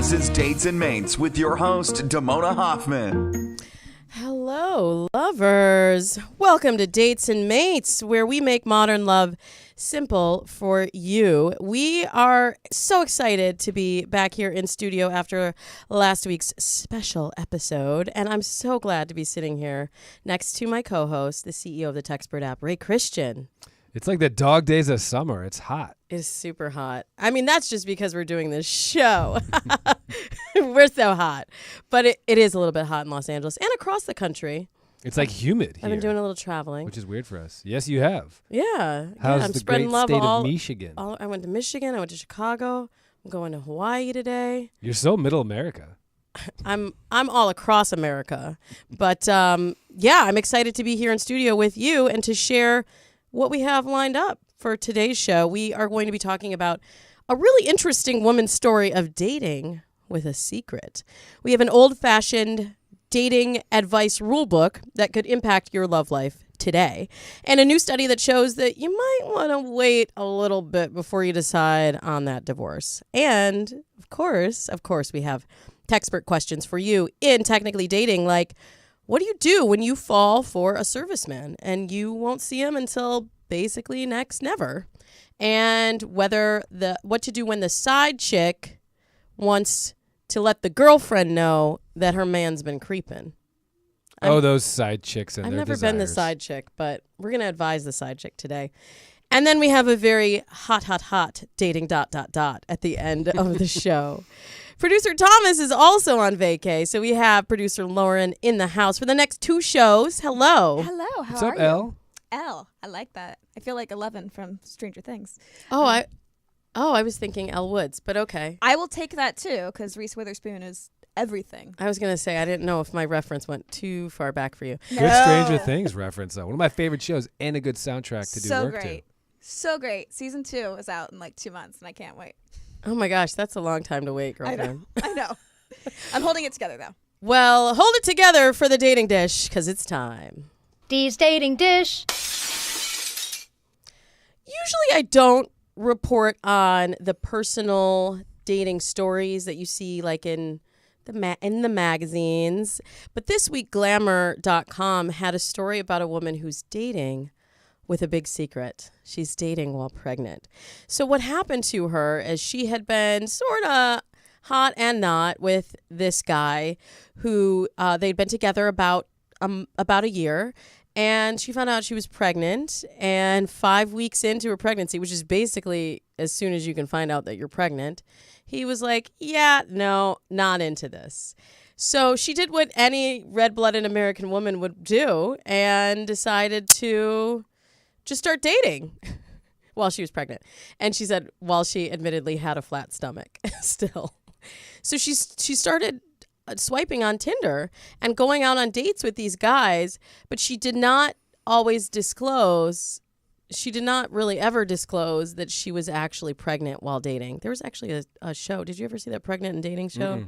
This is Dates and Mates with your host, Damona Hoffman. Hello, lovers. Welcome to Dates and Mates, where we make modern love simple for you. We are so excited to be back here in studio after last week's special episode, and I'm so glad to be sitting here next to my co-host, the CEO of the textpert app, Ray Christian. It's like the dog days of summer. It's hot. It's super hot. I mean, that's just because we're doing this show. We're so hot. But it is a little bit hot in Los Angeles and across the country. It's like humid here. I've been doing a little traveling. Which is weird for us. Yes, you have. Yeah. How's I'm the spreading great love state all, of Michigan? I went to Michigan. I went to Chicago. I'm going to Hawaii today. You're so middle America. I'm all across America. But yeah, I'm excited to be here in studio with you and to share what we have lined up for today's show. We are going to be talking about a really interesting woman's story of dating with a secret. We have an old-fashioned dating advice rule book that could impact your love life today, and a new study that shows that you might want to wait a little bit before you decide on that divorce. And of course, we have textpert questions for you in technically dating, like, what do you do when you fall for a serviceman and you won't see him until basically next never? And what to do when the side chick wants to let the girlfriend know that her man's been creeping. Those side chicks and I've their never desires. been the side chick, but we're going to advise the side chick today. And then we have a very hot dating ... at the end of the show. Producer Thomas is also on vacay, so we have producer Lauren in the house for the next two shows. Hello. Hello, how What's are up, you? Elle? Elle, I like that. I feel like 11 from Stranger Things. I was thinking Elle Woods, but okay. I will take that too, because Reese Witherspoon is everything. I was going to say, I didn't know if my reference went too far back for you. Good Stranger Things reference, though. One of my favorite shows and a good soundtrack to do So work great. So great. Season 2 is out in like 2 months, and I can't wait. Oh my gosh, that's a long time to wait, girlfriend. I know. I'm holding it together, though. Well, hold it together for the dating dish, because it's time. Dee's dating dish. Usually I don't report on the personal dating stories that you see like in the magazines. But this week, Glamour.com had a story about a woman who's dating with a big secret. She's dating while pregnant. So what happened to her is she had been sort of hot and not with this guy who they'd been together about a year. And she found out she was pregnant, and 5 weeks into her pregnancy, which is basically as soon as you can find out that you're pregnant, he was like, yeah, no, not into this. So she did what any red-blooded American woman would do and decided to just start dating while she was pregnant. And she said, while she admittedly had a flat stomach still. So she started swiping on Tinder and going out on dates with these guys, but she did not always disclose. She did not really ever disclose that she was actually pregnant while dating. There was actually a show. Did you ever see that Pregnant and Dating show? Mm-mm.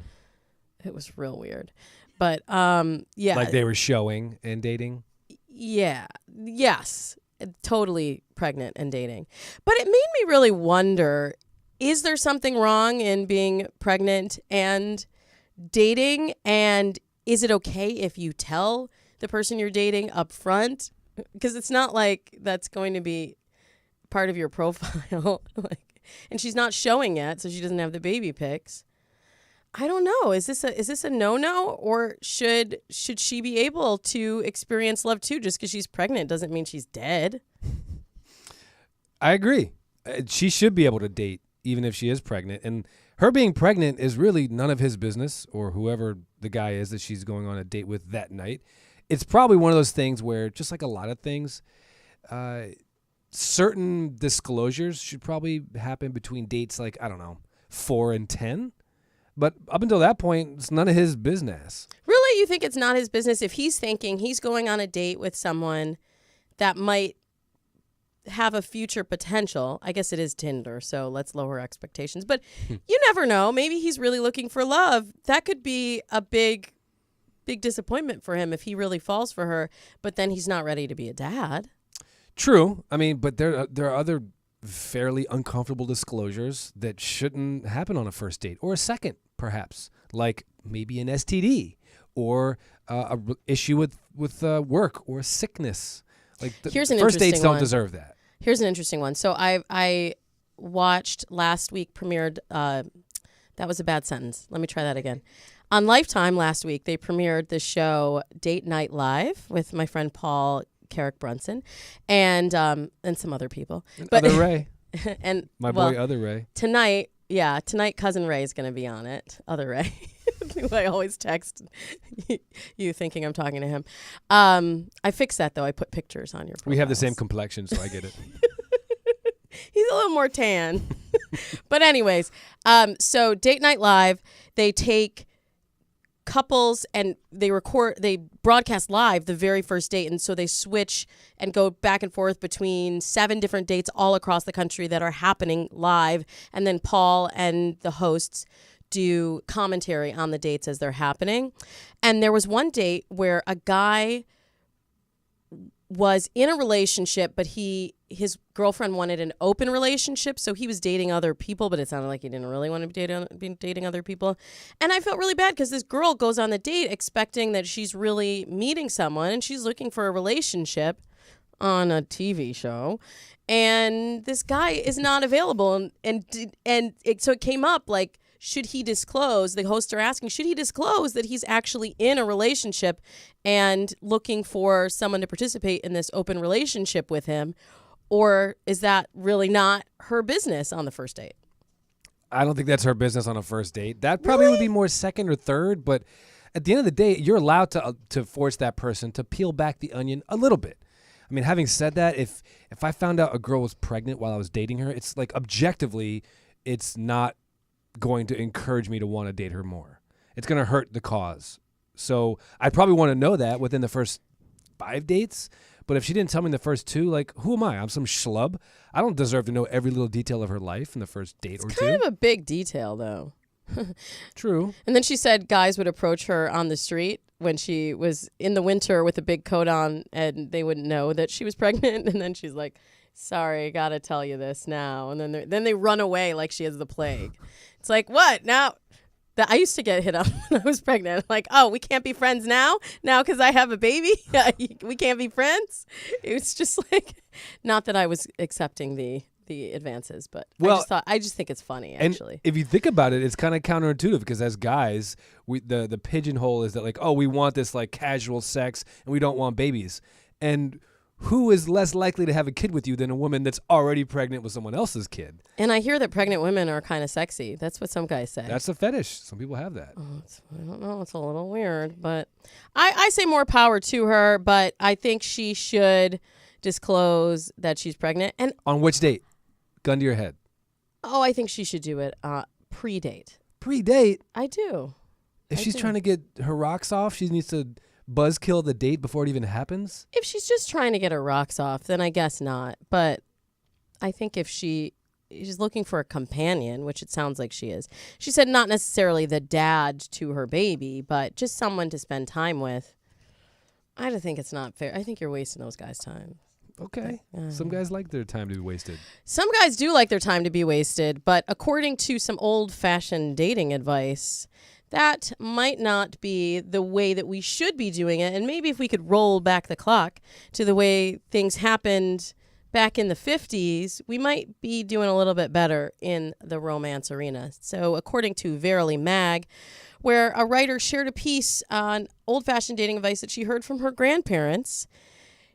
It was real weird. But yeah. Like they were showing and dating? Yeah. Yes. Totally pregnant and dating. But it made me really wonder, is there something wrong in being pregnant and dating, and is it okay if you tell the person you're dating up front? Because it's not like that's going to be part of your profile. And she's not showing yet, so she doesn't have the baby pics. I don't know. Is this a no-no, or should she be able to experience love too? Just because she's pregnant doesn't mean she's dead. I agree. She should be able to date even if she is pregnant. And her being pregnant is really none of his business, or whoever the guy is that she's going on a date with that night. It's probably one of those things where, just like a lot of things, certain disclosures should probably happen between dates like, 4 and 10. But up until that point, it's none of his business. Really? You think it's not his business if he's thinking he's going on a date with someone that might have a future potential? I guess it is Tinder, so let's lower expectations. But you never know. Maybe he's really looking for love. That could be a big disappointment for him if he really falls for her, but then he's not ready to be a dad. True. I mean, but there are other fairly uncomfortable disclosures that shouldn't happen on a first date or a second perhaps, like maybe an STD or issue with work or sickness. Like Here's an first dates interesting don't one. deserve that. Here's an interesting one. So I watched last week premiered. That was a bad sentence. Let me try that again. On Lifetime last week, they premiered the show Date Night Live with my friend Paul Carrick Brunson and some other people. Other Ray. And My boy Other Ray. Tonight, Cousin Ray is going to be on it. Other Ray. Who I always text you thinking I'm talking to him. I fixed that, though. I put pictures on your profiles. We have the same complexion, so I get it. He's a little more tan. But anyways, so Date Night Live, they take couples and they broadcast live the very first date, and so they switch and go back and forth between 7 different dates all across the country that are happening live, and then Paul and the hosts do commentary on the dates as they're happening. And there was one date where a guy was in a relationship, but his girlfriend wanted an open relationship, so he was dating other people, but it sounded like he didn't really want to be dating other people. And I felt really bad because this girl goes on the date expecting that she's really meeting someone, and she's looking for a relationship on a TV show, and this guy is not available. So it came up like, should he disclose? The hosts are asking, should he disclose that he's actually in a relationship and looking for someone to participate in this open relationship with him? Or is that really not her business on the first date? I don't think that's her business on a first date. That probably would be more second or third, but at the end of the day, you're allowed to force that person to peel back the onion a little bit. I mean, having said that, if I found out a girl was pregnant while I was dating her, it's like objectively, it's not going to encourage me to want to date her more. It's going to hurt the cause. So I'd probably want to know that within the first 5 dates. But if she didn't tell me in the first 2, like, who am I? I'm some schlub. I don't deserve to know every little detail of her life in the first date or 2. It's kind of a big detail, though. True. And then she said guys would approach her on the street when she was in the winter with a big coat on, and they wouldn't know that she was pregnant. And then she's like, sorry, gotta tell you this now. And then they run away like she has the plague. It's like, what? Now, I used to get hit up when I was pregnant. Like, oh, we can't be friends now? Now because I have a baby? We can't be friends? It was just like, not that I was accepting the advances, but I just think it's funny, actually. And if you think about it, it's kind of counterintuitive because as guys, the pigeonhole is that like, oh, we want this like casual sex and we don't want babies. And who is less likely to have a kid with you than a woman that's already pregnant with someone else's kid? And I hear that pregnant women are kind of sexy. That's what some guys say. That's a fetish. Some people have that. I don't know. It's a little weird, but I say more power to her, but I think she should disclose that she's pregnant. And on which date? Gun to your head. Oh, I think she should do it pre-date. Pre-date? I do. If she's trying to get her rocks off, she needs to buzzkill the date before it even happens? If she's just trying to get her rocks off, then I guess not. But I think if she's looking for a companion, which it sounds like she is. She said not necessarily the dad to her baby, but just someone to spend time with. I don't think it's not fair. I think you're wasting those guys' time. Okay. Some guys like their time to be wasted. Some guys do like their time to be wasted, but according to some old-fashioned dating advice, that might not be the way that we should be doing it. And maybe if we could roll back the clock to the way things happened back in the 50s, we might be doing a little bit better in the romance arena. So according to Verily Mag, where a writer shared a piece on old-fashioned dating advice that she heard from her grandparents,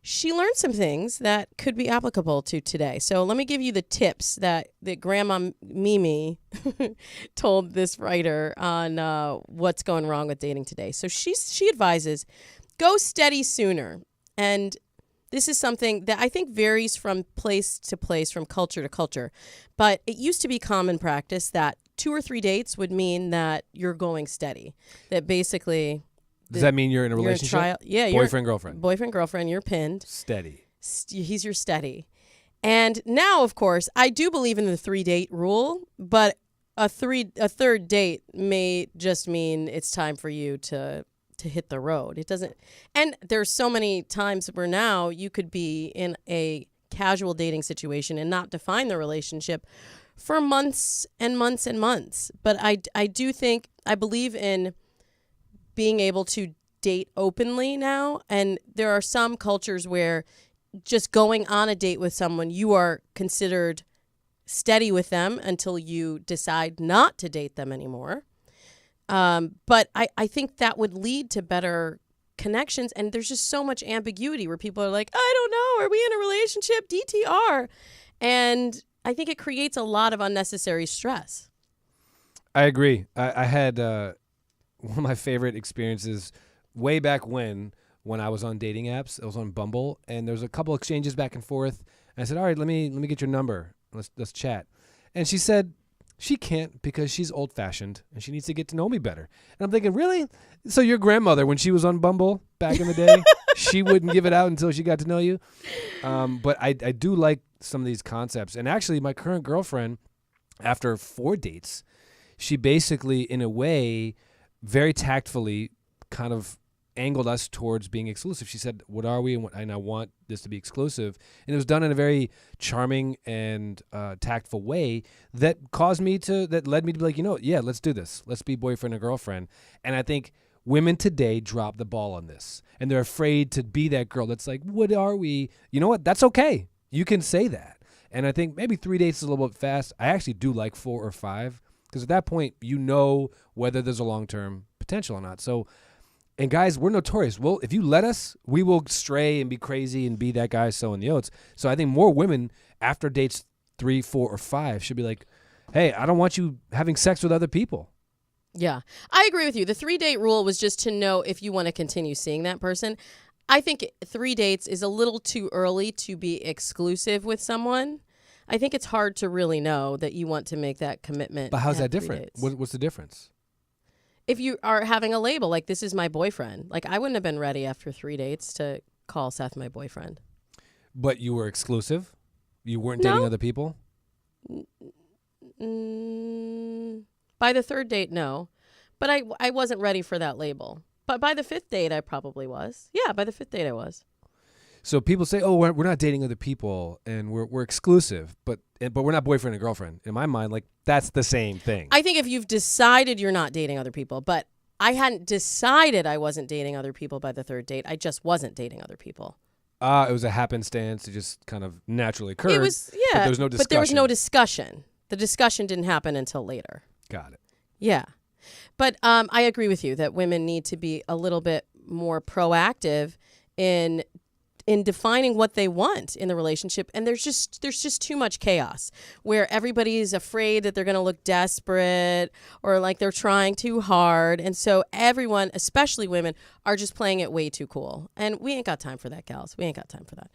she learned some things that could be applicable to today. So let me give you the tips that Grandma Mimi told this writer on what's going wrong with dating today. So she advises, go steady sooner. And this is something that I think varies from place to place, from culture to culture. But it used to be common practice that 2 or 3 dates would mean that you're going steady. That basically... Does that mean you're in a relationship? Yeah. Boyfriend, girlfriend. Boyfriend, girlfriend, you're pinned. Steady. He's your steady. And now, of course, I do believe in the 3-date rule, but a third date may just mean it's time for you to hit the road. It doesn't. And there's so many times where now you could be in a casual dating situation and not define the relationship for months and months and months. But I do think, I believe in being able to date openly now. And there are some cultures where just going on a date with someone, you are considered steady with them until you decide not to date them anymore. But I think that would lead to better connections. And there's just so much ambiguity where people are like, I don't know, are we in a relationship? DTR. And I think it creates a lot of unnecessary stress. I agree. I had one of my favorite experiences way back when I was on dating apps. I was on Bumble, and there was a couple exchanges back and forth. And I said, all right, let me get your number. Let's chat. And she said she can't because she's old-fashioned and she needs to get to know me better. And I'm thinking, really? So your grandmother, when she was on Bumble back in the day, she wouldn't give it out until she got to know you? But I do like some of these concepts. And actually, my current girlfriend, after 4 dates, she basically, in a way, very tactfully kind of angled us towards being exclusive. She said, what are we? And I want this to be exclusive. And it was done in a very charming and tactful way that led me to be like, yeah, let's do this. Let's be boyfriend and girlfriend. And I think women today drop the ball on this. And they're afraid to be that girl that's like, what are we? You know what? That's okay. You can say that. And I think maybe 3 dates is a little bit fast. I actually do like 4 or 5 because at that point, you know whether there's a long-term potential or not. So, and guys, we're notorious. Well, if you let us, we will stray and be crazy and be that guy sowing the oats. So I think more women after dates 3, 4, or 5 should be like, hey, I don't want you having sex with other people. Yeah, I agree with you. The 3-date rule was just to know if you want to continue seeing that person. I think 3 dates is a little too early to be exclusive with someone. I think it's hard to really know that you want to make that commitment. But how's that at 3 different? dates. What's the difference? If you are having a label, like this is my boyfriend, like I wouldn't have been ready after 3 dates to call Seth my boyfriend. But you were exclusive? You weren't dating other people? By the 3rd date, no. But I wasn't ready for that label. But by the 5th date, I probably was. Yeah, by the 5th date, I was. So people say, oh, we're not dating other people and we're exclusive, but we're not boyfriend and girlfriend. In my mind, like that's the same thing. I think if you've decided you're not dating other people, but I hadn't decided I wasn't dating other people by the 3rd date. I just wasn't dating other people. It was a happenstance. It just kind of naturally occurred. It was, yeah. But there was no discussion. But there was no discussion. The discussion didn't happen until later. Got it. Yeah. But I agree with you that women need to be a little bit more proactive in defining what they want in the relationship. And there's just too much chaos where everybody's afraid that they're going to look desperate or like they're trying too hard. And so everyone, especially women, are just playing it way too cool. And we ain't got time for that, gals. We ain't got time for that.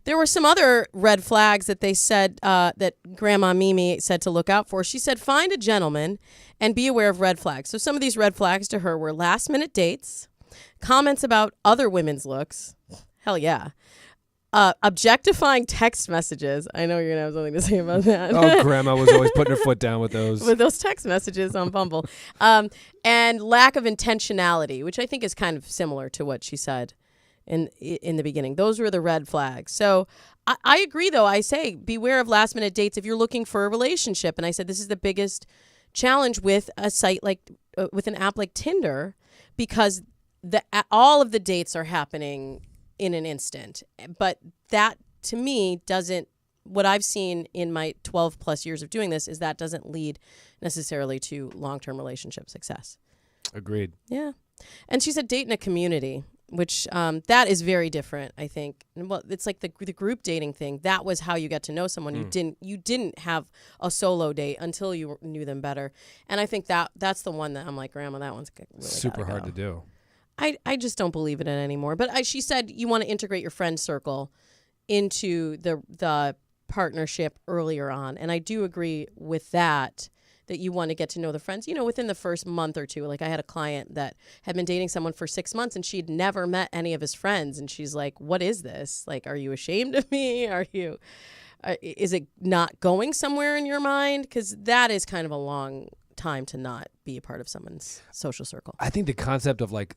There were some other red flags that they said that Grandma Mimi said to look out for. She said, find a gentleman and be aware of red flags. So some of these red flags to her were last-minute dates, comments about other women's looks. Hell yeah. Objectifying text messages. I know you're going to have something to say about that. Oh, Grandma was always putting her foot down with those. With those text messages on Bumble. And lack of intentionality, which I think is kind of similar to what she said in the beginning. Those were the red flags. So I agree, though. I say beware of last-minute dates if you're looking for a relationship. And I said this is the biggest challenge with a site like, with an app like Tinder, because all of the dates are happening in an instant. But that, to me, doesn't, what I've seen in my 12 plus years of doing this is that doesn't lead necessarily to long-term relationship success. Agreed. Yeah. And she said date in a community, which that is very different, I think. Well, it's like the group dating thing. That was how you get to know someone. You didn't have a solo date until you knew them better. And I think that's the one that I'm like, Grandma, that one's really super hard to do. I just don't believe in it anymore. But she said you want to integrate your friend circle into the partnership earlier on. And I do agree with that you want to get to know the friends, within the first month or two. Like I had a client that had been dating someone for 6 months and she'd never met any of his friends. And she's like, what is this? Like, are you ashamed of me? Is it not going somewhere in your mind? Because that is kind of a long time to not be a part of someone's social circle. I think the concept of like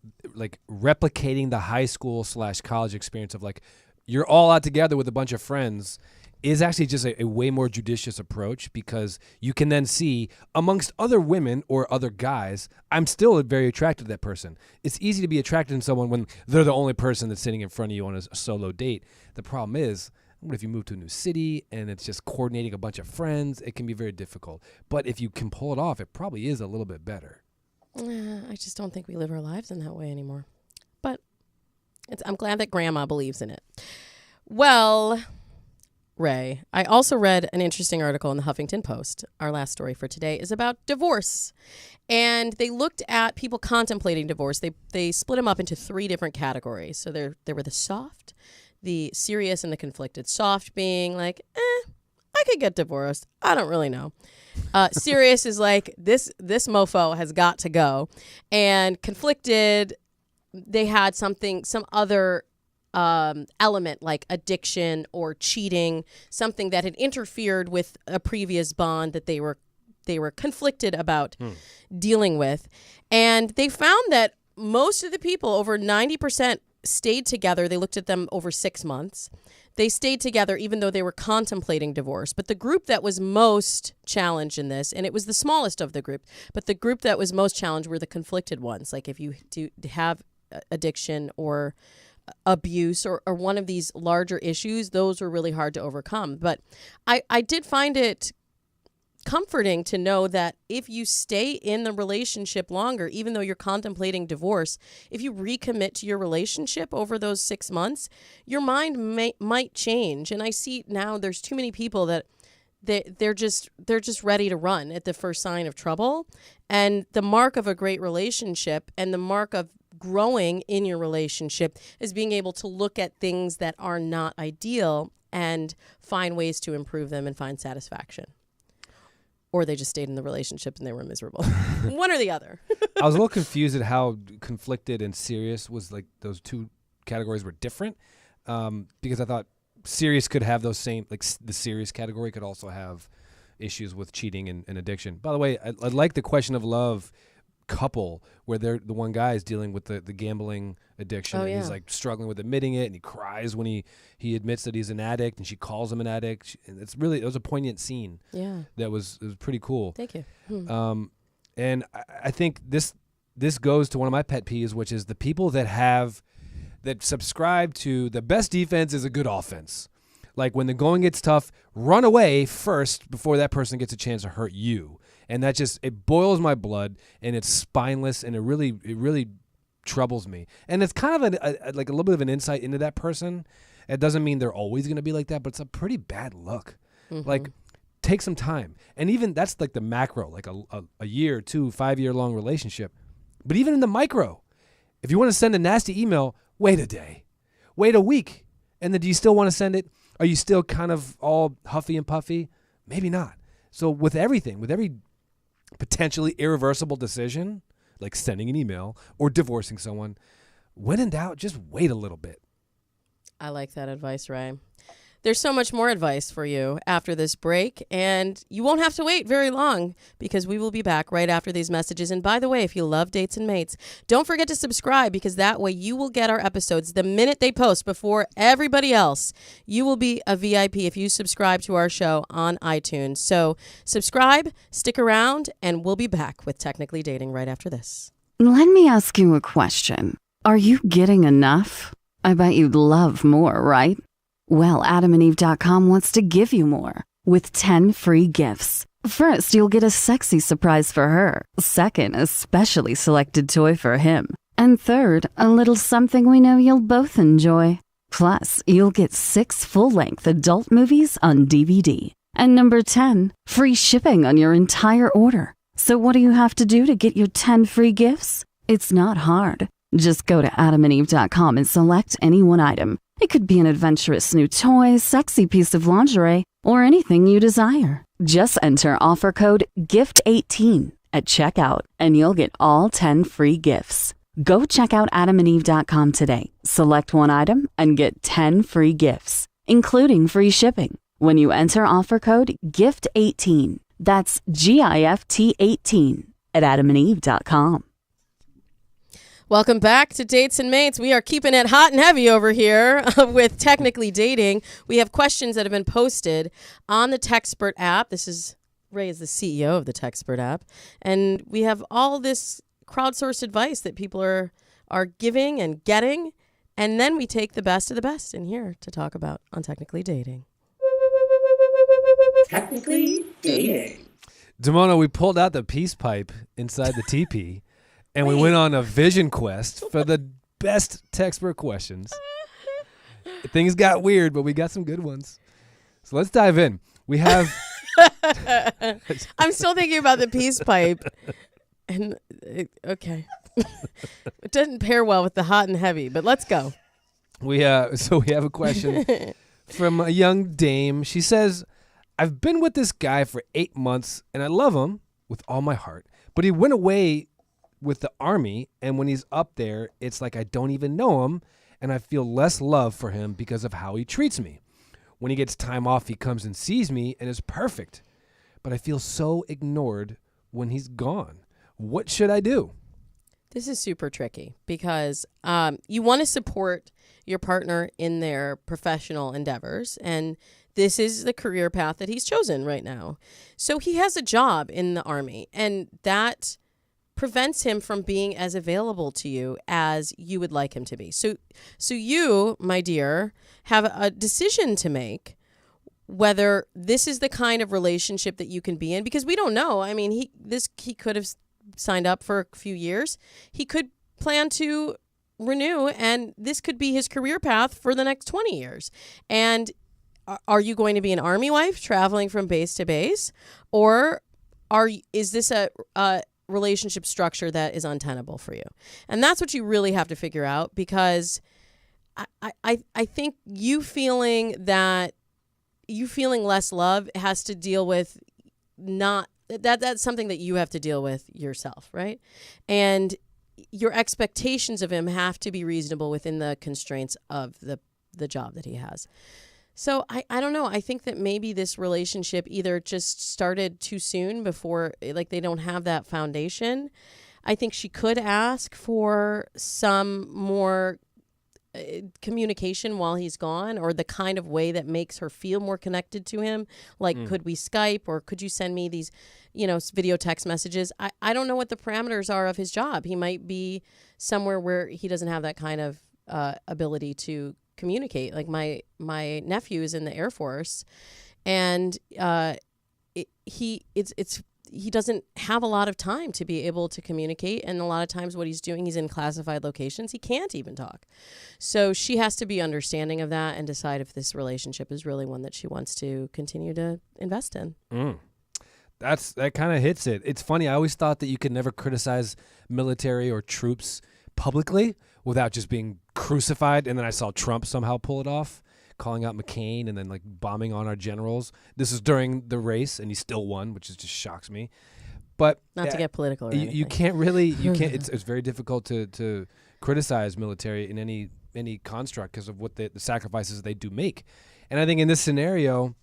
replicating the high school / college experience of like you're all out together with a bunch of friends is actually just a way more judicious approach, because you can then see amongst other women or other guys, I'm still very attracted to that person. It's easy to be attracted to someone when they're the only person that's sitting in front of you on a solo date. The problem is, what if you move to a new city and it's just coordinating a bunch of friends? It can be very difficult. But if you can pull it off, it probably is a little bit better. I just don't think we live our lives in that way anymore. But I'm glad that Grandma believes in it. Well, Ray, I also read an interesting article in the Huffington Post. Our last story for today is about divorce. And they looked at people contemplating divorce. They split them up into 3 different categories. So there were the soft, the serious, and the conflicted. Soft being like, I could get divorced. I don't really know. Serious is like, this mofo has got to go. And conflicted, they had some other element like addiction or cheating, something that had interfered with a previous bond that they were conflicted about dealing with. And they found that most of the people, over 90%, stayed together. They looked at them over 6 months. They stayed together even though they were contemplating divorce. But the group that was most challenged in this, and it was the smallest of the group, but the group that was most challenged were the conflicted ones. Like if you do have addiction or abuse or one of these larger issues, those were really hard to overcome. But I did find it comforting to know that if you stay in the relationship longer, even though you're contemplating divorce, if you recommit to your relationship over those 6 months, your mind might change. And I see now there's too many people that they're just ready to run at the first sign of trouble. And the mark of a great relationship and the mark of growing in your relationship is being able to look at things that are not ideal and find ways to improve them and find satisfaction. Or they just stayed in the relationship and they were miserable. One or the other. I was a little confused at how conflicted and serious was, like, those 2 categories were different, because I thought serious could have those same, like the serious category could also have issues with cheating and addiction. By the way, I like the Question of Love couple where the one guy is dealing with the gambling addiction, and he's like struggling with admitting it, and he cries when he admits that he's an addict, and she calls him an addict. It was a poignant scene. Yeah, it was pretty cool. Thank you. And I think this goes to one of my pet peeves, which is the people that subscribe to the best defense is a good offense. Like when the going gets tough, run away first before that person gets a chance to hurt you. And that it boils my blood, and it's spineless, and it really troubles me. And it's kind of a little bit of an insight into that person. It doesn't mean they're always going to be like that, but it's a pretty bad look. Mm-hmm. Like, take some time. And even that's like the macro, like a year, 2, 5-year long relationship. But even in the micro, if you want to send a nasty email, wait a day, wait a week. And then do you still want to send it? Are you still kind of all huffy and puffy? Maybe not. So with everything, with every potentially irreversible decision, like sending an email or divorcing someone, when in doubt, just wait a little bit. I like that advice, Ray. There's so much more advice for you after this break, and you won't have to wait very long because we will be back right after these messages. And by the way, if you love Dates and Mates, don't forget to subscribe, because that way you will get our episodes the minute they post before everybody else. You will be a VIP if you subscribe to our show on iTunes. So subscribe, stick around, and we'll be back with Technically Dating right after this. Let me ask you a question. Are you getting enough? I bet you'd love more, right? Well, adamandeve.com wants to give you more with 10 free gifts. First, you'll get a sexy surprise for her. Second, a specially selected toy for him. And third, a little something we know you'll both enjoy. Plus, you'll get 6 full-length adult movies on DVD. And number 10, free shipping on your entire order. So what do you have to do to get your 10 free gifts? It's not hard. Just go to adamandeve.com and select any one item. It could be an adventurous new toy, sexy piece of lingerie, or anything you desire. Just enter offer code GIFT18 at checkout, and you'll get all 10 free gifts. Go check out adamandeve.com today. Select one item and get 10 free gifts, including free shipping, when you enter offer code GIFT18. That's GIFT18 at adamandeve.com. Welcome back to Dates and Mates. We are keeping it hot and heavy over here with Technically Dating. We have questions that have been posted on the textpert app. This is Ray is the CEO of the textpert app. And we have all this crowdsourced advice that people are giving and getting. And then we take the best of the best in here to talk about on Technically Dating. Technically Dating. Damona, we pulled out the peace pipe inside the teepee, and we went on a vision quest for the best textpert questions. Things got weird, but we got some good ones. So let's dive in. We have... I'm still thinking about the peace pipe. And okay. It doesn't pair well with the hot and heavy, but let's go. So we have a question from a young dame. She says, I've been with this guy for 8 months, and I love him with all my heart. But he went away with the Army, and when he's up there, it's like I don't even know him, and I feel less love for him because of how he treats me. When he gets time off, he comes and sees me, and is perfect. But I feel so ignored when he's gone. What should I do? This is super tricky because you want to support your partner in their professional endeavors, and this is the career path that he's chosen right now. So he has a job in the Army, and that prevents him from being as available to you as you would like him to be. So you, my dear, have a decision to make whether this is the kind of relationship that you can be in, because we don't know. I mean, he could have signed up for a few years. He could plan to renew, and this could be his career path for the next 20 years. And are you going to be an Army wife traveling from base to base, or is this a relationship structure that is untenable for you? And that's what you really have to figure out, because I think you feeling less love has to deal with that's something that you have to deal with yourself, right? And your expectations of him have to be reasonable within the constraints of the job that he has. So I don't know. I think that maybe this relationship either just started too soon before, like, they don't have that foundation. I think she could ask for some more communication while he's gone, or the kind of way that makes her feel more connected to him. Like, could we Skype, or could you send me these, video text messages? I don't know what the parameters are of his job. He might be somewhere where he doesn't have that kind of ability to communicate. Like my nephew is in the Air Force, and he doesn't have a lot of time to be able to communicate, and a lot of times what he's doing, he's in classified locations. He can't even talk. So she has to be understanding of that and decide if this relationship is really one that she wants to continue to invest in. That kind of hits it. It's funny. I always thought that you could never criticize military or troops publicly without just being crucified. And then I saw Trump somehow pull it off, calling out McCain and then like bombing on our generals. This is during the race, and he still won, which just shocks me. But not to get political, or you can't really. It's very difficult to criticize military in any construct because of what the sacrifices they do make. And I think in this scenario,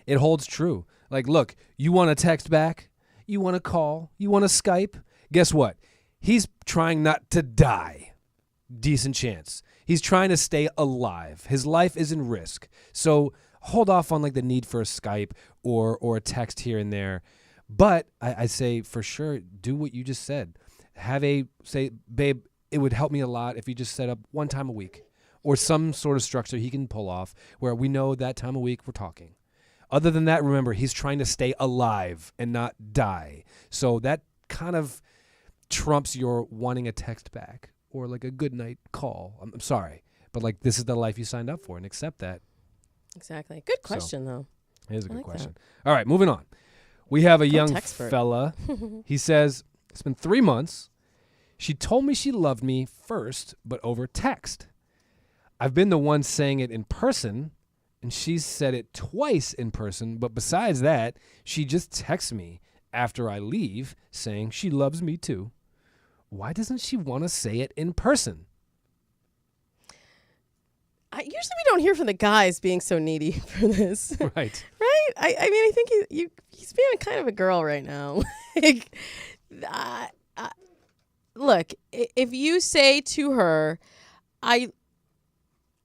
it holds true. Like, look, you want to text back, you want to call, you want to Skype. Guess what? He's trying not to die. Decent chance. He's trying to stay alive. His life is in risk. So hold off on like the need for a Skype or a text here and there. But I say for sure, do what you just said. Say, babe, it would help me a lot if you just set up one time a week or some sort of structure he can pull off where we know that time a week we're talking. Other than that, remember, he's trying to stay alive and not die. So that kind of trumps your wanting a text back or like a good night call. I'm sorry, but like this is the life you signed up for, and accept that. Exactly. Good question, though. It is a good like question. All right, moving on. We have a young textpert. fella. He says, it's been 3 months. She told me she loved me first, but over text. I've been the one saying it in person, and she's said it twice in person, but besides that, she just texts me after I leave saying she loves me too. Why doesn't she want to say it in person? Usually we don't hear from the guys being so needy for this. Right. Right? I mean, I think he's being kind of a girl right now. look, if you say to her, it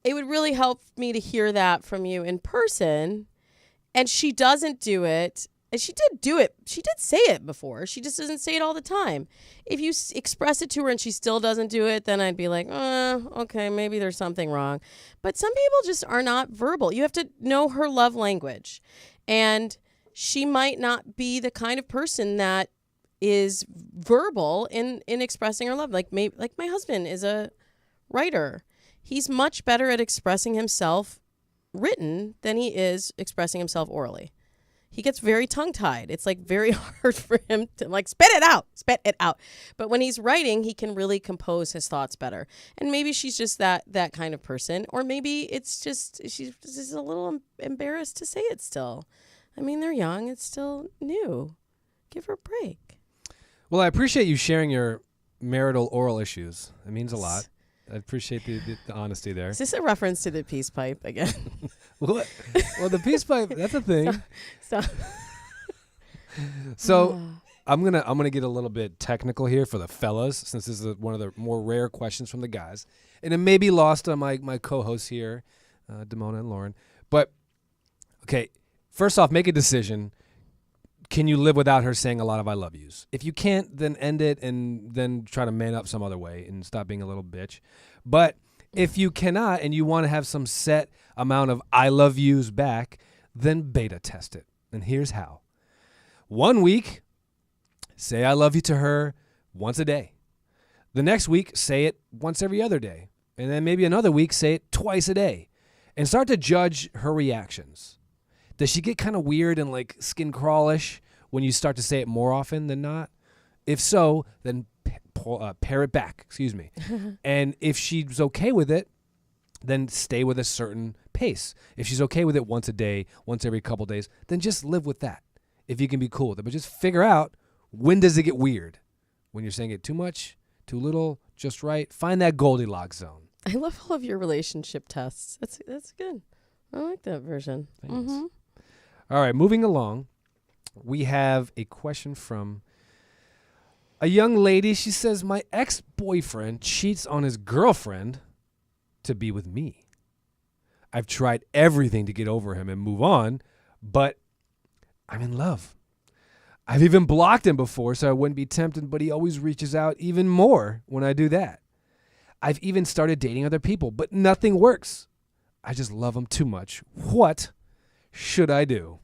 would really help me to hear that from you in person, and she doesn't do it, and she did do it. She did say it before. She just doesn't say it all the time. If you express it to her and she still doesn't do it, then I'd be like, okay, maybe there's something wrong. But some people just are not verbal. You have to know her love language. And she might not be the kind of person that is verbal in expressing her love. Like my husband is a writer. He's much better at expressing himself written than he is expressing himself orally. He gets very tongue-tied. It's like very hard for him to like spit it out. But when he's writing, he can really compose his thoughts better. And maybe she's just that kind of person, or maybe it's just she's just a little embarrassed to say it still. I mean, they're young. It's still new. Give her a break. Well, I appreciate you sharing your marital oral issues. It means a lot. I appreciate the honesty there. Is this a reference to the peace pipe again? What? Well, the peace pipe, that's a thing. So I'm gonna get a little bit technical here for the fellas, since this is one of the more rare questions from the guys, and it may be lost on my co-hosts here, Damona and Lauren. But okay, first off, make a decision. Can you live without her saying a lot of I love yous? If you can't, then end it and then try to man up some other way and stop being a little bitch. But if you cannot and you want to have some set amount of I love yous back, then beta test it. And here's how. 1 week, say I love you to her once a day. The next week, say it once every other day. And then maybe another week, say it twice a day. And start to judge her reactions. Does she get kind of weird and like skin crawlish when you start to say it more often than not? If so, then pare it back. Excuse me. And if she's okay with it, then stay with a certain pace. If she's okay with it once a day, once every couple days, then just live with that. If you can be cool with it, but just figure out, when does it get weird? When you're saying it too much, too little, just right. Find that Goldilocks zone. I love all of your relationship tests. That's good. I like that version. Thanks. Mm-hmm. All right, moving along, we have a question from a young lady. She says, my ex-boyfriend cheats on his girlfriend to be with me. I've tried everything to get over him and move on, but I'm in love. I've even blocked him before so I wouldn't be tempted, but he always reaches out even more when I do that. I've even started dating other people, but nothing works. I just love him too much. What should I do?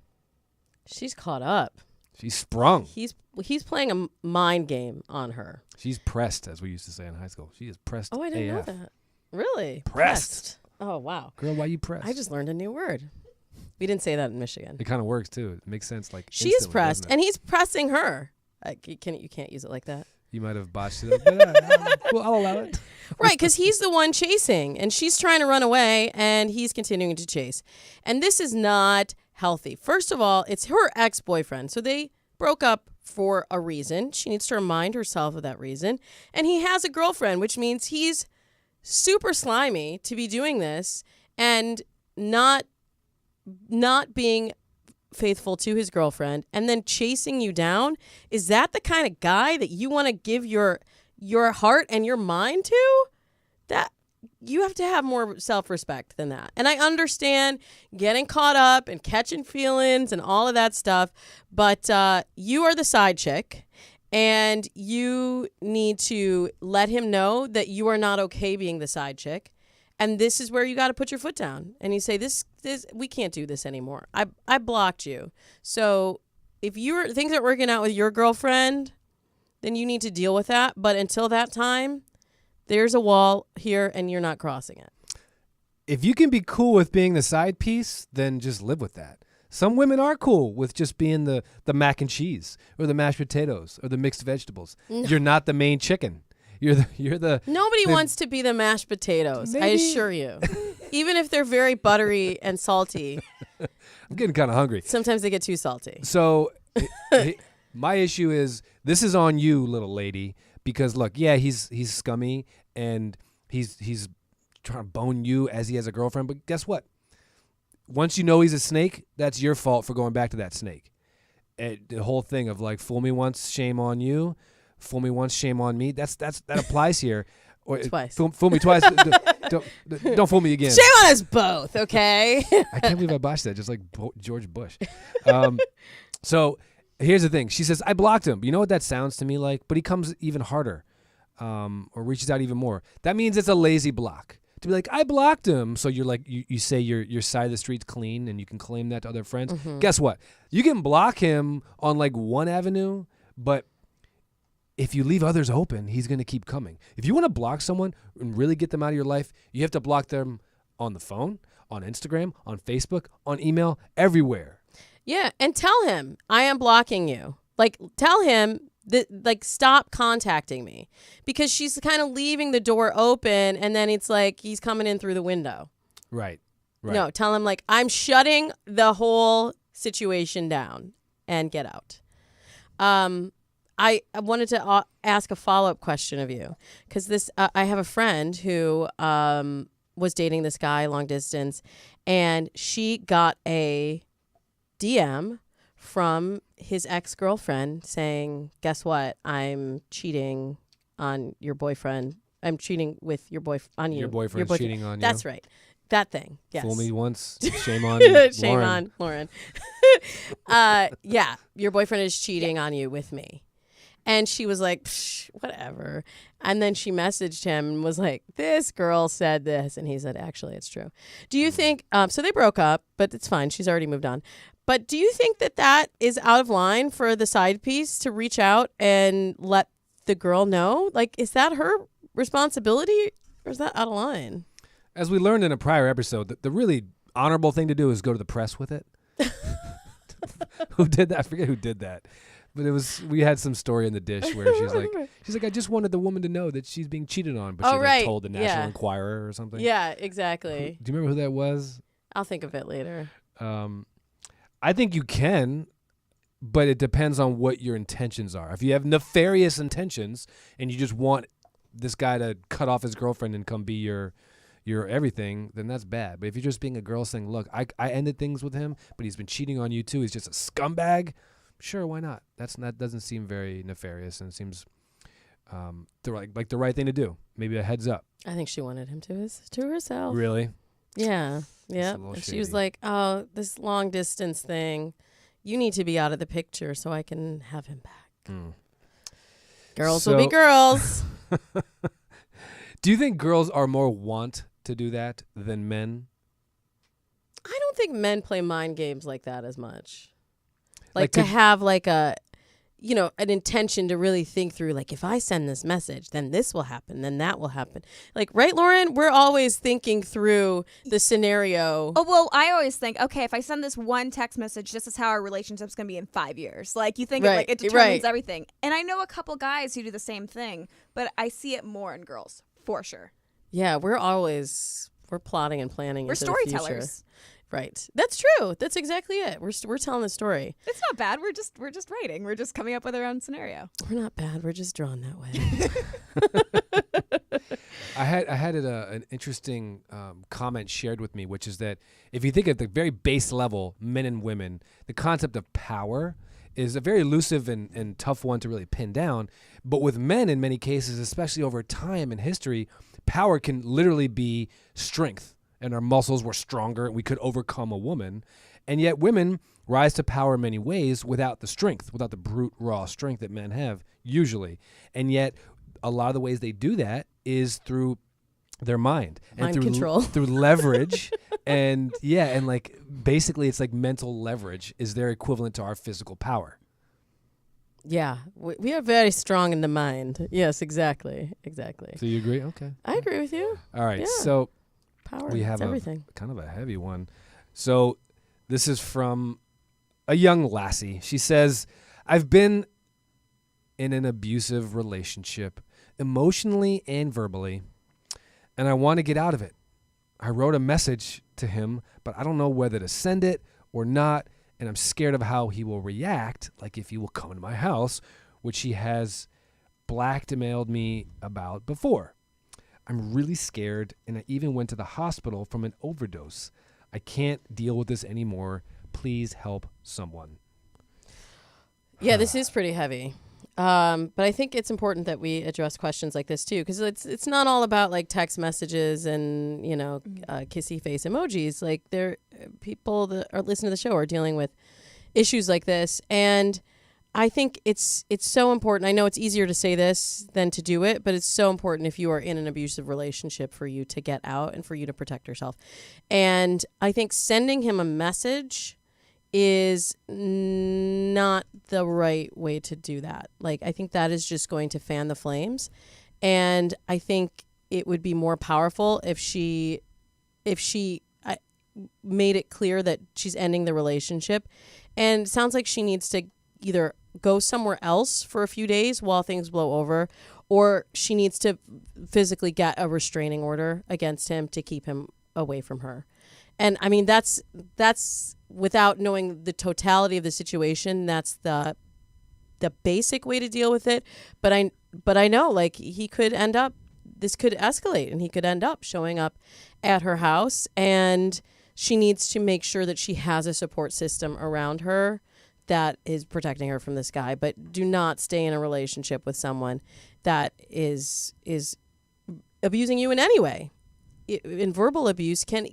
She's caught up. She's sprung. He's playing a mind game on her. She's pressed, as we used to say in high school. She is pressed. Oh, I didn't AF. know that. Really? Pressed. Oh, wow. Girl, why you pressed? I just learned a new word. We didn't say that in Michigan. It kind of works too. It makes sense. Like She is instantly, pressed, doesn't it? and he's pressing her. You can't use it like that. You might have botched it up, but well, I'll allow it. Right, because he's the one chasing, and she's trying to run away, and he's continuing to chase. And this is not healthy. First of all, it's her ex-boyfriend, so they broke up for a reason. She needs to remind herself of that reason. And he has a girlfriend, which means he's super slimy to be doing this and not being faithful to his girlfriend and then chasing you down. Is that the kind of guy that you want to give your heart and your mind to? That you have to have more self-respect than that. And I understand getting caught up and catching feelings and all of that stuff, but you are the side chick, and you need to let him know that you are not okay being the side chick. And this is where you got to put your foot down. And you say, this we can't do this anymore. I blocked you. So if things aren't working out with your girlfriend, then you need to deal with that. But until that time, there's a wall here and you're not crossing it. If you can be cool with being the side piece, then just live with that. Some women are cool with just being the mac and cheese or the mashed potatoes or the mixed vegetables. No. You're not the main chicken. You're the Nobody wants to be the mashed potatoes. I assure you. Even if they're very buttery and salty. I'm getting kind of hungry. Sometimes they get too salty. So my issue is, this is on you, little lady, because look, yeah, he's scummy and he's trying to bone you as he has a girlfriend, but guess what? Once you know he's a snake, that's your fault for going back to that snake. And the whole thing of like, fool me once, shame on you. Fool me once, shame on me. That applies here. Or Twice. Fool me twice. Don't fool me again. Shame on us both, okay? I can't believe I botched that, just like George Bush. So here's the thing. She says, I blocked him. You know what that sounds to me like? But he comes even harder or reaches out even more. That means it's a lazy block. To be like, I blocked him. So you're like, you say your side of the street's clean and you can claim that to other friends. Guess what? You can block him on like one avenue, but if you leave others open, he's going to keep coming. If you want to block someone and really get them out of your life, you have to block them on the phone, on Instagram, on Facebook, on email, everywhere. Yeah, and tell him, I am blocking you. Like, tell him that, like, stop contacting me. Because she's kind of leaving the door open, and then it's like he's coming in through the window. Right. No, tell him, like, I'm shutting the whole situation down and get out. I wanted to ask a follow-up question of you because I have a friend who was dating this guy long distance, and she got a DM from his ex-girlfriend saying, guess what? I'm cheating on your boyfriend. I'm cheating with your boyfriend on you. Your boyfriend's cheating on you. That's right. That thing. Yes. Fool me once, shame on Shame Lauren. on Lauren. Yeah, your boyfriend is cheating on you with me. And she was like, whatever. And then she messaged him and was like, this girl said this. And he said, actually, it's true. Do you think, so they broke up, but it's fine. She's already moved on. But do you think that is out of line for the side piece to reach out and let the girl know? Like, is that her responsibility or is that out of line? As we learned in a prior episode, the really honorable thing to do is go to the press with it. Who did that? I forget who did that. But we had some story in the dish where she's like, I just wanted the woman to know that she's being cheated on, but she told the National Enquirer or something. Yeah, exactly. Do you remember who that was? I'll think of it later. I think you can, but it depends on what your intentions are. If you have nefarious intentions and you just want this guy to cut off his girlfriend and come be your everything, then that's bad. But if you're just being a girl saying, look, I ended things with him, but he's been cheating on you too. He's just a scumbag. Sure, why not? That doesn't seem very nefarious, and it seems the right thing to do. Maybe a heads up. I think she wanted him to herself. Really? Yeah. Yeah. She was like, "Oh, this long distance thing, you need to be out of the picture so I can have him back." Girls will be girls. Do you think girls are more want to do that than men? I don't think men play mind games like that as much. Like to have like an intention to really think through, like, if I send this message, then this will happen, then that will happen. Like, right, Lauren? We're always thinking through the scenario. Oh, well, I always think, okay, if I send this one text message, this is how our relationship's going to be in 5 years. Like, you think it determines everything. And I know a couple guys who do the same thing, but I see it more in girls, for sure. Yeah, we're plotting and planning. We're into storytellers. The future. Right. That's true. That's exactly it. We're telling the story. It's not bad. We're just writing. We're just coming up with our own scenario. We're not bad. We're just drawn that way. I had an interesting comment shared with me, which is that if you think at the very base level, men and women, the concept of power is a very elusive and tough one to really pin down. But with men, in many cases, especially over time in history, power can literally be strength. And our muscles were stronger and we could overcome a woman. And yet women rise to power in many ways without the strength, without the brute, raw strength that men have usually. And yet a lot of the ways they do that is through their mind. Mind and control. Through leverage. And like basically it's like mental leverage is their equivalent to our physical power. Yeah, we are very strong in the mind. Yes, exactly. So you agree? Okay. I agree with you. All right. Yeah. So power. we have everything. Kind of a heavy one. So this is from a young lassie. She says, I've been in an abusive relationship, emotionally and verbally, and I want to get out of it. I wrote a message to him, but I don't know whether to send it or not, and I'm scared of how he will react, like if he will come into my house, which he has blackmailed me about before. I'm really scared, and I even went to the hospital from an overdose. I can't deal with this anymore. Please help someone. Yeah, this is pretty heavy. But I think it's important that we address questions like this too, because it's not all about like text messages and kissy face emojis. Like people that are listening to the show are dealing with issues like this, and I think it's so important. I know it's easier to say this than to do it, but it's so important if you are in an abusive relationship for you to get out and for you to protect yourself. And I think sending him a message is not the right way to do that. Like, I think that is just going to fan the flames. And I think it would be more powerful if she made it clear that she's ending the relationship. And it sounds like she needs to either go somewhere else for a few days while things blow over, or she needs to physically get a restraining order against him to keep him away from her. And I mean, that's without knowing the totality of the situation, that's the basic way to deal with it. But I know, like, this could escalate, and he could end up showing up at her house, and she needs to make sure that she has a support system around her that is protecting her from this guy. But do not stay in a relationship with someone that is abusing you in any way. In verbal abuse can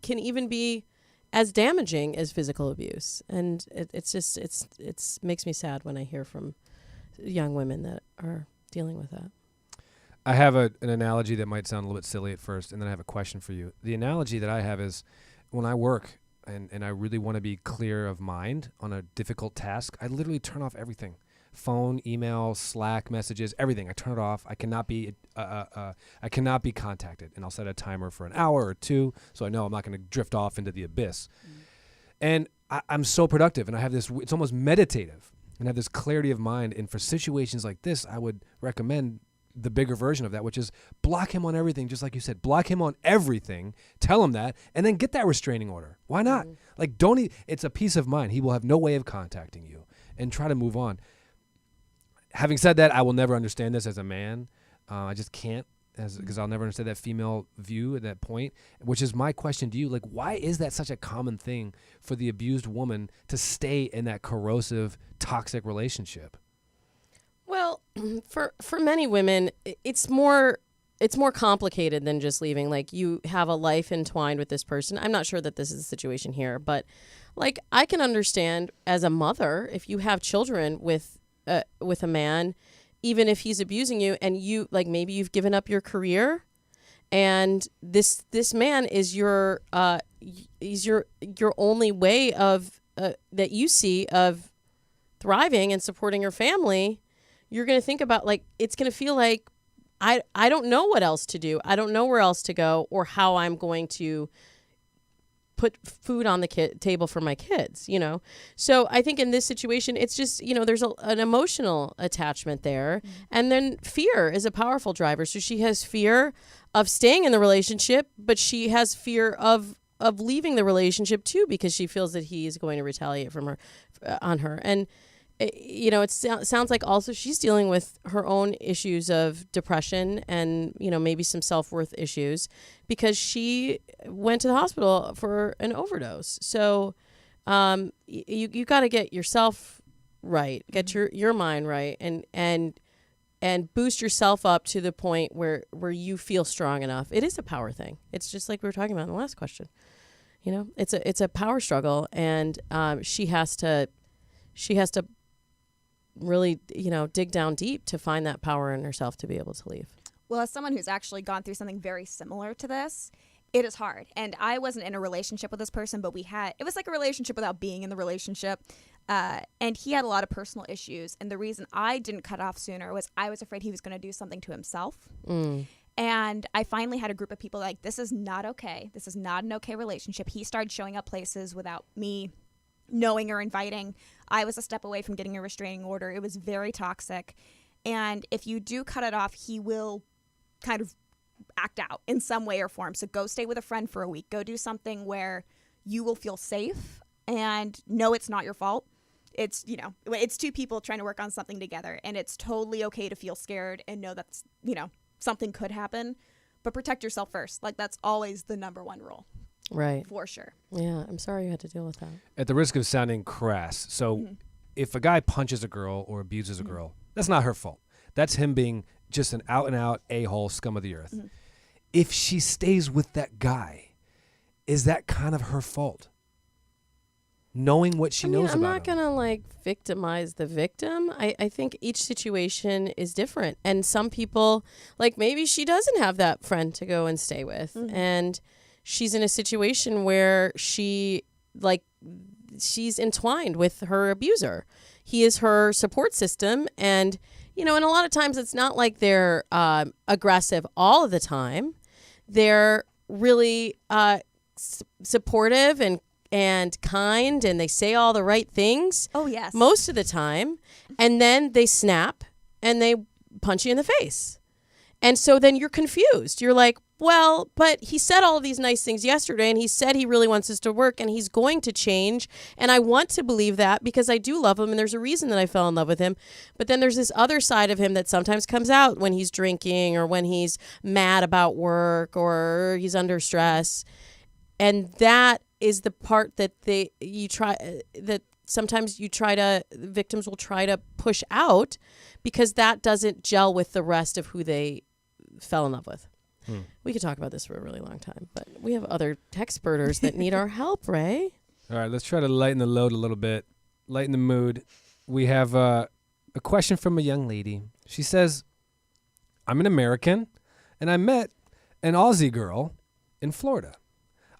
even be as damaging as physical abuse. And it's makes me sad when I hear from young women that are dealing with that. I have an analogy that might sound a little bit silly at first, and then I have a question for you. The analogy that I have is when I work and I really want to be clear of mind on a difficult task, I literally turn off everything. Phone, email, Slack messages, everything. I turn it off. I cannot be contacted, and I'll set a timer for an hour or two so I know I'm not going to drift off into the abyss. And I'm so productive, and I have this. It's almost meditative, and I have this clarity of mind. And for situations like this, I would recommend the bigger version of that, which is block him on everything, just like you said. Block him on everything. Tell him that, and then get that restraining order. Why not? Like, it's a peace of mind. He will have no way of contacting you, and try to move on. Having said that, I will never understand this as a man. I just can't, because I'll never understand that female view at that point, which is my question to you. Like, why is that such a common thing for the abused woman to stay in that corrosive, toxic relationship? Well, for many women, it's more complicated than just leaving. Like, you have a life entwined with this person. I'm not sure that this is the situation here, but like, I can understand as a mother, if you have children with a man, even if he's abusing you, and you, like, maybe you've given up your career, and this man is your only way of that you see of thriving and supporting your family. You're going to think about, like, it's going to feel like I don't know what else to do. I don't know where else to go, or how I'm going to put food on the table for my kids, So I think in this situation, it's just, there's an emotional attachment there. And then fear is a powerful driver. So she has fear of staying in the relationship, but she has fear of leaving the relationship too, because she feels that he is going to retaliate on her. And it sounds like also she's dealing with her own issues of depression and, maybe some self-worth issues, because she went to the hospital for an overdose. So you got to get yourself right, get your mind right, and boost yourself up to the point where you feel strong enough. It is a power thing. It's just like we were talking about in the last question. It's a power struggle, and she has to really, dig down deep to find that power in herself to be able to leave. Well, as someone who's actually gone through something very similar to this, it is hard. And I wasn't in a relationship with this person, but it was like a relationship without being in the relationship. And he had a lot of personal issues. And the reason I didn't cut off sooner was I was afraid he was going to do something to himself. And I finally had a group of people like, this is not okay. This is not an okay relationship. He started showing up places without me knowing or inviting. I was a step away from getting a restraining order. It was very toxic. And if you do cut it off, he will kind of act out in some way or form. So go stay with a friend for a week. Go do something where you will feel safe and know it's not your fault. It's, it's two people trying to work on something together, and it's totally okay to feel scared and know that's, something could happen, but protect yourself first. Like, that's always the number one rule. Right. For sure. Yeah, I'm sorry you had to deal with that. At the risk of sounding crass, so if a guy punches a girl or abuses a girl, that's not her fault. That's him being just an out-and-out a-hole, scum of the earth. If she stays with that guy, is that kind of her fault? Knowing what she knows about him. I'm not going to like victimize the victim. I think each situation is different. And some people, like maybe she doesn't have that friend to go and stay with. And she's in a situation where she's entwined with her abuser. He is her support system. And, you know, and a lot of times it's not like they're aggressive all of the time. They're really supportive and kind, and they say all the right things. Oh, yes. Most of the time. And then they snap and they punch you in the face. And so then you're confused. You're like, well, but he said all of these nice things yesterday, and he said he really wants us to work, and he's going to change. And I want to believe that because I do love him, and there's a reason that I fell in love with him. But then there's this other side of him that sometimes comes out when he's drinking or when he's mad about work or he's under stress. And that is the part that sometimes victims will try to push out because that doesn't gel with the rest of who they fell in love with. We could talk about this for a really long time, but we have other textperters that need our help, Ray. All right, let's try to lighten the load a little bit, lighten the mood. We have a question from a young lady. She says, I'm an American, and I met an Aussie girl in Florida.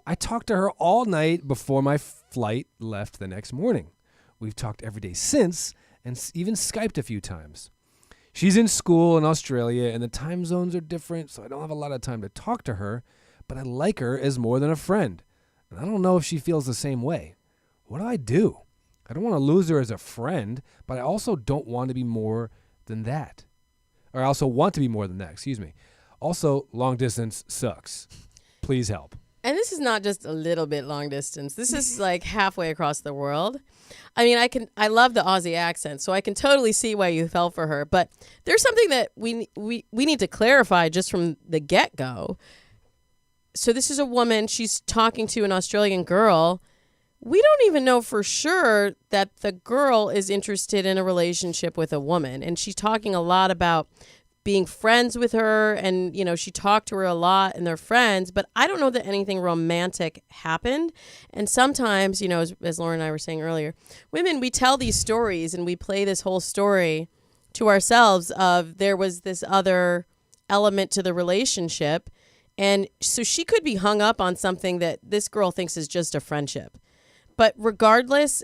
I talked to her all night before my flight left the next morning. We've talked every day since, and even Skyped a few times. She's in school in Australia, and the time zones are different, so I don't have a lot of time to talk to her, but I like her as more than a friend. And I don't know if she feels the same way. What do I do? I don't want to lose her as a friend, but I also don't want to be more than that. Or I also want to be more than that, excuse me. Also, long distance sucks. Please help. And this is not just a little bit long distance. This is like halfway across the world. I mean, I love the Aussie accent, so I can totally see why you fell for her. But there's something that we need to clarify just from the get-go. So this is a woman. She's talking to an Australian girl. We don't even know for sure that the girl is interested in a relationship with a woman. And she's talking a lot about being friends with her, and you know, she talked to her a lot and they're friends, but I don't know that anything romantic happened. And sometimes, you know, as Lauren and I were saying earlier, women, we tell these stories and we play this whole story to ourselves of there was this other element to the relationship, and so she could be hung up on something that this girl thinks is just a friendship. But regardless,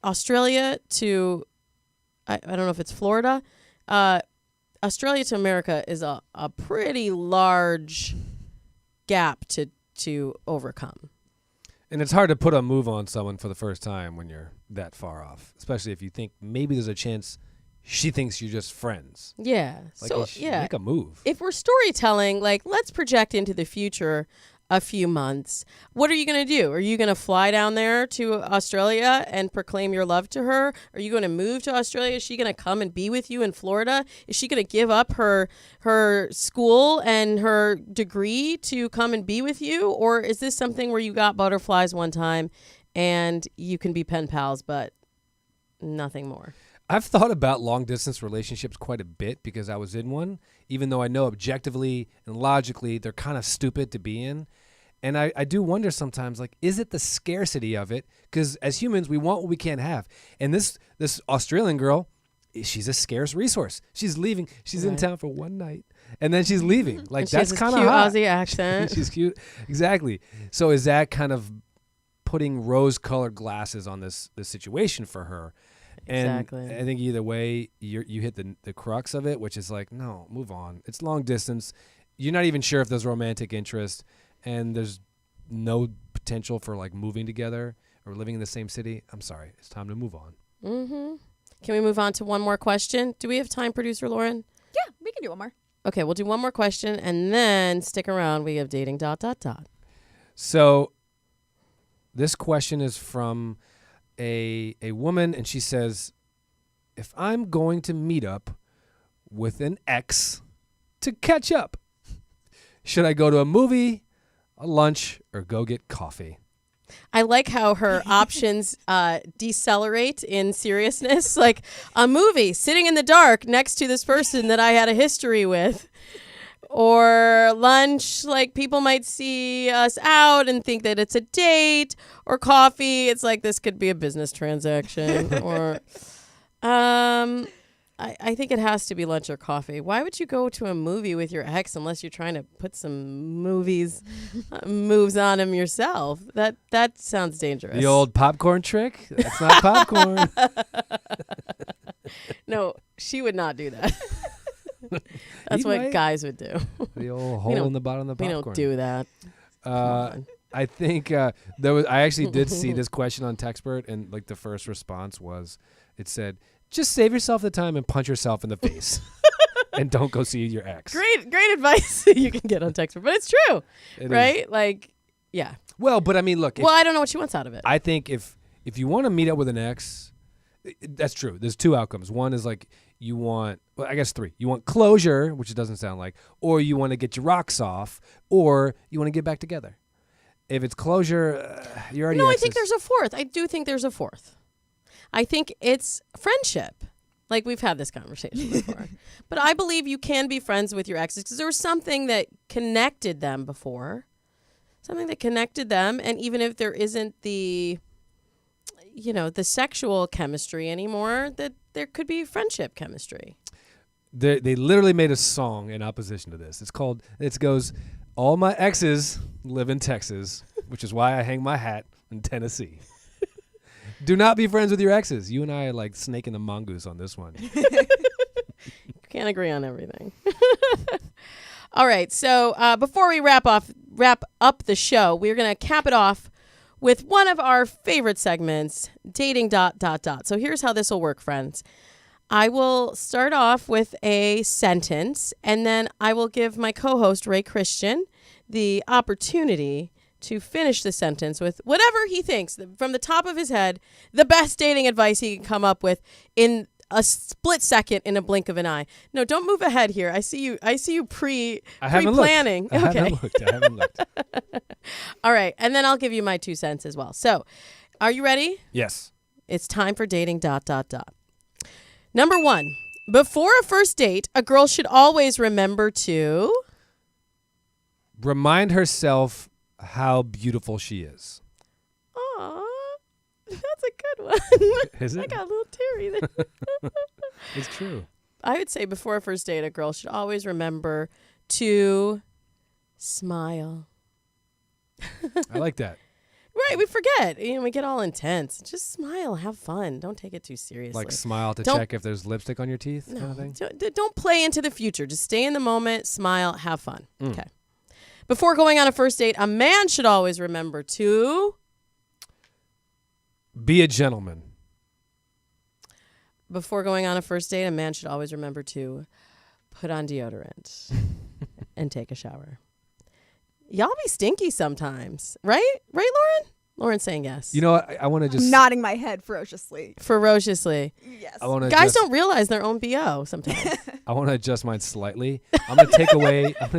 Australia to I don't know if it's Florida, Australia to America is a pretty large gap to overcome. And it's hard to put a move on someone for the first time when you're that far off, especially if you think maybe there's a chance she thinks you're just friends. Yeah. Like, so, yeah. Make a move. If we're storytelling, like, let's project into the future a few months. What are you going to do? Are you going to fly down there to Australia and proclaim your love to her? Are you going to move to Australia? Is she going to come and be with you in Florida? Is she going to give up her school and her degree to come and be with you? Or is this something where you got butterflies one time and you can be pen pals, but nothing more? I've thought about long-distance relationships quite a bit because I was in one, even though I know objectively and logically they're kind of stupid to be in. And I do wonder sometimes, like, is it the scarcity of it? Because as humans, we want what we can't have. And this Australian girl, she's a scarce resource. She's leaving. She's in town for one night, and then she's leaving. Like, that's kind of hot. Aussie accent. She's cute. Exactly. So is that kind of putting rose-colored glasses on this situation for her? And exactly. I think either way, you hit the crux of it, which is like, no, move on. It's long distance. You're not even sure if there's romantic interest, and there's no potential for like moving together or living in the same city. I'm sorry. It's time to move on. Mm-hmm. Can we move on to one more question? Do we have time, producer Lauren? Yeah, we can do one more. Okay, we'll do one more question, and then stick around. We have dating ... So this question is from a woman, and she says, if I'm going to meet up with an ex to catch up, should I go to a movie, a lunch, or go get coffee? I like how her options decelerate in seriousness. Like a movie, sitting in the dark next to this person that I had a history with. Or lunch, like people might see us out and think that it's a date. Or coffee, it's like this could be a business transaction. Or I think it has to be lunch or coffee. Why would you go to a movie with your ex unless you're trying to put some moves on him yourself? That sounds dangerous. The old popcorn trick? That's not popcorn. No, she would not do that. That's what guys would do. The old hole in the bottom of the popcorn. We don't do that. I think I actually did see this question on textpert, and like the first response was, it said, just save yourself the time and punch yourself in the face. And don't go see your ex. Great advice you can get on textpert, but it's true. Right? Is. Like, yeah. Well, but I mean, look. I don't know what she wants out of it. I think if you want to meet up with an ex, that's true. There's two outcomes. One is like you want, well, I guess three. You want closure, which it doesn't sound like, or you want to get your rocks off, or you want to get back together. If it's closure, you're already. No, I think there's a fourth. I do think there's a fourth. I think it's friendship. Like we've had this conversation before. But I believe you can be friends with your exes because there was something that connected them before. Something that connected them. And even if there isn't the sexual chemistry anymore, that there could be friendship chemistry. They literally made a song in opposition to this. It goes, all my exes live in Texas, which is why I hang my hat in Tennessee. Do not be friends with your exes. You and I are like snake and the mongoose on this one. Can't agree on everything. All right. So before we wrap up the show, we're going to cap it off with one of our favorite segments, dating ... So here's how this will work, friends. I will start off with a sentence, and then I will give my co-host, Ray Christian, the opportunity to finish the sentence with whatever he thinks, from the top of his head, the best dating advice he can come up with in a split second, in a blink of an eye. No, don't move ahead here. I see you pre-planning. I haven't looked. All right, and then I'll give you my 2 cents as well. So, are you ready? Yes. It's time for dating ... Number 1, before a first date, a girl should always remember to remind herself how beautiful she is. Aw, that's a good one. Is it? I got a little teary there. It's true. I would say before a first date, a girl should always remember to smile. I like that. Right, we forget. We get all intense. Just smile, have fun. Don't take it too seriously. Like smile to check if there's lipstick on your teeth, kind of thing? Don't play into the future. Just stay in the moment, smile, have fun. Okay. Before going on a first date, a man should always remember to be a gentleman. Before going on a first date, a man should always remember to put on deodorant and take a shower. Y'all be stinky sometimes, right? Right, Lauren? Lauren's saying yes. You know what? I want to just... I'm nodding my head ferociously. Yes. Guys don't realize their own BO sometimes. I want to adjust mine slightly. I'm going to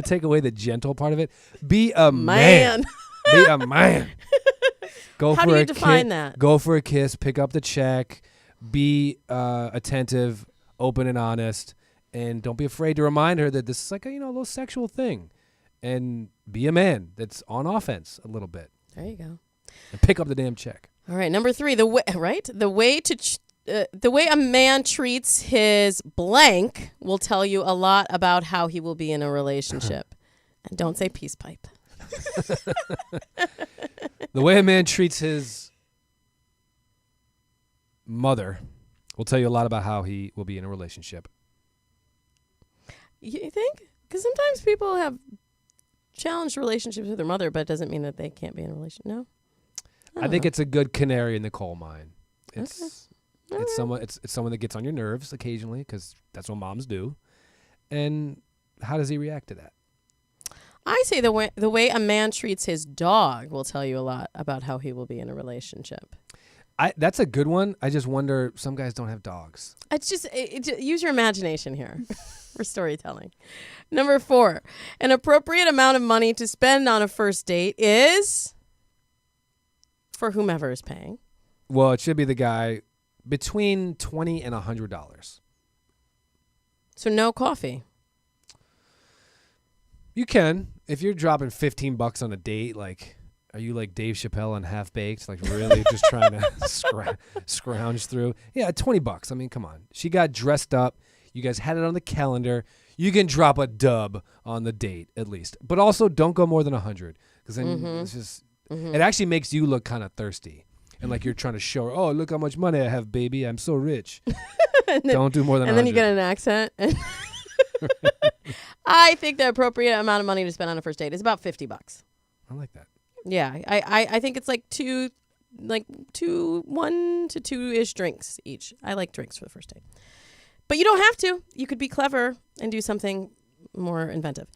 take away the gentle part of it. Be a man. Be a man. How do you define that? Go for a kiss. Pick up the check. Be attentive, open and honest, and don't be afraid to remind her that this is like a little sexual thing. And be a man that's on offense a little bit. There you go. And pick up the damn check. All right, number 3, the way a man treats his blank will tell you a lot about how he will be in a relationship. And don't say peace pipe. The way a man treats his mother will tell you a lot about how he will be in a relationship. You think? Because sometimes people have challenged relationships with their mother, but it doesn't mean that they can't be in a relationship. No? I think it's a good canary in the coal mine. It's Okay. it's someone that gets on your nerves occasionally because that's what moms do. And how does he react to that? I say the way a man treats his dog will tell you a lot about how he will be in a relationship. That's a good one. I just wonder, some guys don't have dogs. It's just use your imagination here for storytelling. Number 4, an appropriate amount of money to spend on a first date is for whomever is paying. Well, it should be the guy between $20 and $100. So no coffee. You can. If you're dropping $15 on a date, like, are you like Dave Chappelle on Half Baked? Like, really just trying to scrounge through? Yeah, $20. I mean, come on. She got dressed up. You guys had it on the calendar. You can drop a dub on the date at least. But also don't go more than 100 because then it's just, it actually makes you look kind of thirsty. And like you're trying to show her, oh, look how much money I have, baby. I'm so rich. Don't do more than 100. And then you get an accent. I think the appropriate amount of money to spend on a first date is about $50. I like that. Yeah, I think it's like 1 to 2-ish drinks each. I like drinks for the first date. But you don't have to. You could be clever and do something more inventive.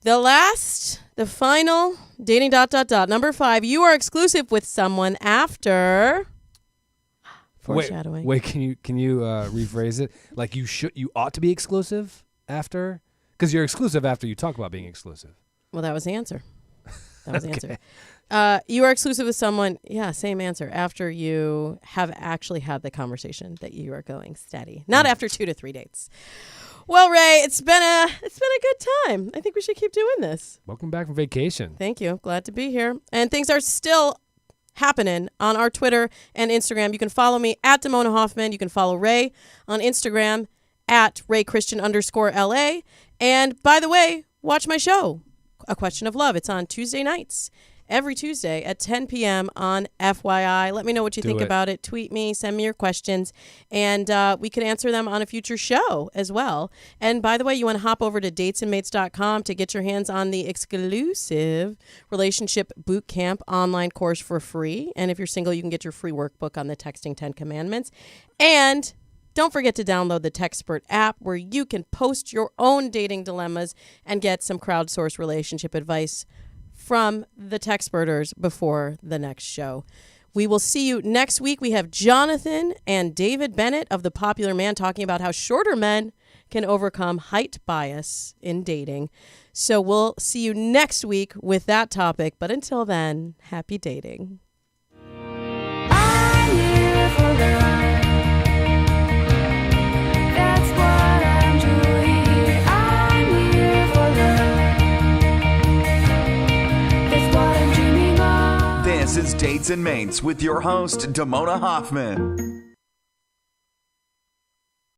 The final dating ... Number 5, you are exclusive with someone after foreshadowing. Wait, can you rephrase it? Like you ought to be exclusive after? Because you're exclusive after you talk about being exclusive. Well, that was the answer. You are exclusive with someone. Yeah, same answer. After you have actually had the conversation that you are going steady, not after 2 to 3 dates. Well, Ray, it's been a good time. I think we should keep doing this. Welcome back from vacation. Thank you. Glad to be here. And things are still happening on our Twitter and Instagram. You can follow me at Damona Hoffman. You can follow Ray on Instagram at RayChristian_LA. And by the way, watch my show, A Question of Love. It's on Tuesday nights, every Tuesday at 10 p.m. on FYI. Let me know what you think about it. Tweet me, send me your questions, and we can answer them on a future show as well. And by the way, you want to hop over to datesandmates.com to get your hands on the exclusive Relationship Bootcamp online course for free. And if you're single, you can get your free workbook on the Texting 10 Commandments. And don't forget to download the textpert app where you can post your own dating dilemmas and get some crowdsourced relationship advice from the textperters before the next show. We will see you next week. We have Jonathan and David Bennett of The Popular Man talking about how shorter men can overcome height bias in dating. So we'll see you next week with that topic. But until then, happy dating. I'm here for love. That's what I'm doing. I'm here for love. That's what I'm dreaming of. This is Dates and Mates with your host, Damona Hoffman.